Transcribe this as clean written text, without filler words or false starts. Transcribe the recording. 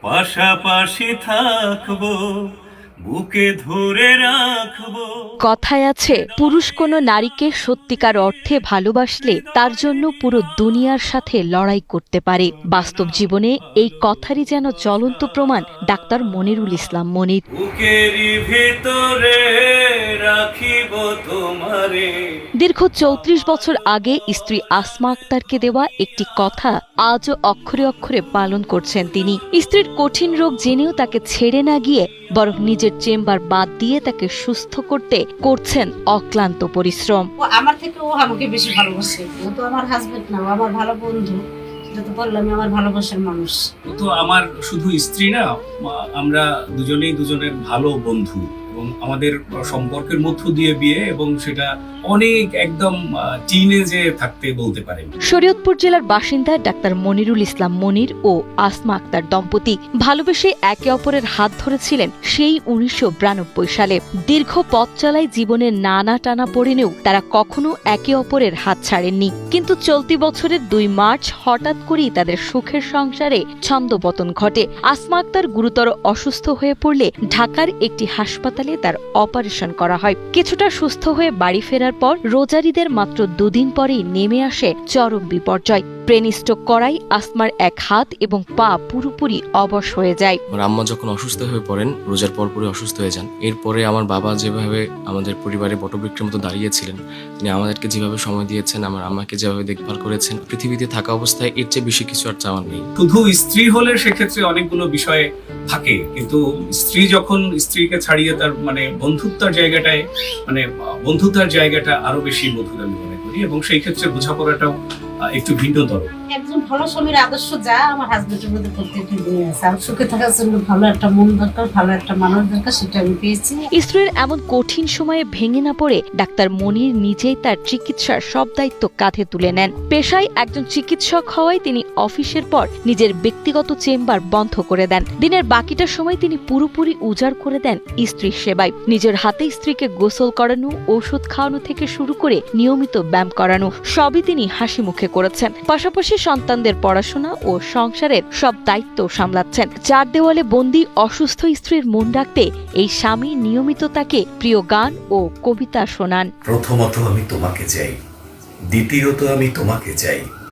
পাশাপাশি থাকবো, বুকে ধরে রাখবো। কথায় আছে, পুরুষ কোনো নারীকে সত্যিকার অর্থে ভালোবাসলে তার জন্য পুরো দুনিয়ার সাথে লড়াই করতে পারে। বাস্তব জীবনে এই কথারই যেন জ্বলন্ত প্রমাণ ডাক্তার মনিরুল ইসলাম মনির। বুকেরই ভিতরে রাখিব তোমারে। দীর্ঘ ৩৪ বছর আগে স্ত্রী আসমা আক্তারকে দেওয়া একটি কথা আজও অক্ষরে অক্ষরে পালন করছেন তিনি। স্ত্রীর কঠিন রোগ জেনেও তাকে ছেড়ে না গিয়ে বরং নিজের চেম্বার বাদ দিয়ে তাকে সুস্থ করতে করছেন অক্লান্ত পরিশ্রম। আমার থেকে ও আমাকে বেশি ভালোবাসে। ও তো আমার হাজবেন্ড না, আমার ভালো বন্ধু। সেটা তো বললাম, আমার ভালোবাসার মানুষ। ও তো আমার শুধু স্ত্রী না, আমরা দুজনেই দুজনের ভালো বন্ধু এবং আমাদের সম্পর্কের মধ্য দিয়ে বিয়ে, এবং সেটা অনেক একদম টিনেজে থাকতে বলতে পারেন। শরীয়তপুর জেলার বাসিন্দা ডাক্তার মনিরুল ইসলাম মনির ও আসমা আক্তার দম্পতি ভালোবেসে একে অপরের হাত ধরেছিলেন সেই ১৯৯২ সালে। দীর্ঘ পথ চলায় জীবনের নানা টানা পড়েনেও তারা কখনো একে অপরের হাত ছাড়েননি। কিন্তু চলতি বছরের ২ মার্চ হঠাৎ করেই তাদের সুখের সংসারে ছন্দপতন ঘটে। আসমা আক্তার গুরুতর অসুস্থ হয়ে পড়লে ঢাকার একটি হাসপাতালে তার অপারেশন করা হয়। কিছুটা সুস্থ হয়ে বাড়ি ফেরার পর রোজার ঈদের মাত্র ২ দিন পরেই নেমে আসে চরম বিপর্যয়। ব্রেন স্ট্রোক করায় আসমার এক হাত এবং পা পুরোপুরি অবশ হয়ে যায়। আমার আম্মা যখন অসুস্থ হয়ে পড়েন, রোজার পরপরই অসুস্থ হয়ে যান। এরপরে আমার বাবা যেভাবে আমাদের পরিবারে বটবৃক্ষের মতো দাঁড়িয়েছিলেন, তিনি আমাদেরকে যেভাবে সময় দিয়েছেন, আমার আম্মাকে যেভাবে দেখভাল করেছেন, পৃথিবীতে থাকা অবস্থায় এর চেয়ে বেশি কিছু আর চাওয়ার নেই। শুধু স্ত্রী হলে সেক্ষেত্রে অনেকগুলো বিষয় থাকে, কিন্তু স্ত্রী যখন স্ত্রীকে ছাড়িয়ে তার বন্ধুত্বের জায়গাটা আরো বেশি মধুর আমি মনে করি, এবং সেই ক্ষেত্রে বোঝাপড়াটাও একটু ভিন্নতর। একজন ভালো স্বামীর আদর্শ যা আমার হাজবেন্ডের মধ্যে প্রত্যেকটি গুণে আছে। আর সুখে থাকার জন্য ভালো একটা মন দরকার, ভালো একটা মানুষ দরকার, সেটা আমি পেয়েছি। স্ত্রীর এমন কঠিন সময়ে ভেঙে না পড়ে ডাক্তার মনির নিজেই তার চিকিৎসার সব দায়িত্ব কাঁধে তুলে নেন। পেশায় একজন চিকিৎসক হওয়ায় তিনি অফিসের পর নিজের ব্যক্তিগত চেম্বার বন্ধ করে দেন। দিনের বাকিটা সময় তিনি পুরোপুরি উজাড় করে দেন স্ত্রীর সেবায়। নিজের হাতে স্ত্রীকে গোসল করানো, ওষুধ খাওয়ানো থেকে শুরু করে নিয়মিত ব্যায়াম করানো সবই তিনি হাসি মুখে করেছেন। পাশাপাশি সন্তানদের পড়াশোনা ও সংসারের সব দায়িত্ব সামলাচ্ছেন। ৪ দেওয়ালে বন্দী অসুস্থ স্ত্রীর মন রাখতে এই স্বামী নিয়মিত তাকে প্রিয় গান ও কবিতা শোনান। প্রথমত আমি তোমাকে চাই, দ্বিতীয়ত আমি তোমাকে চাই,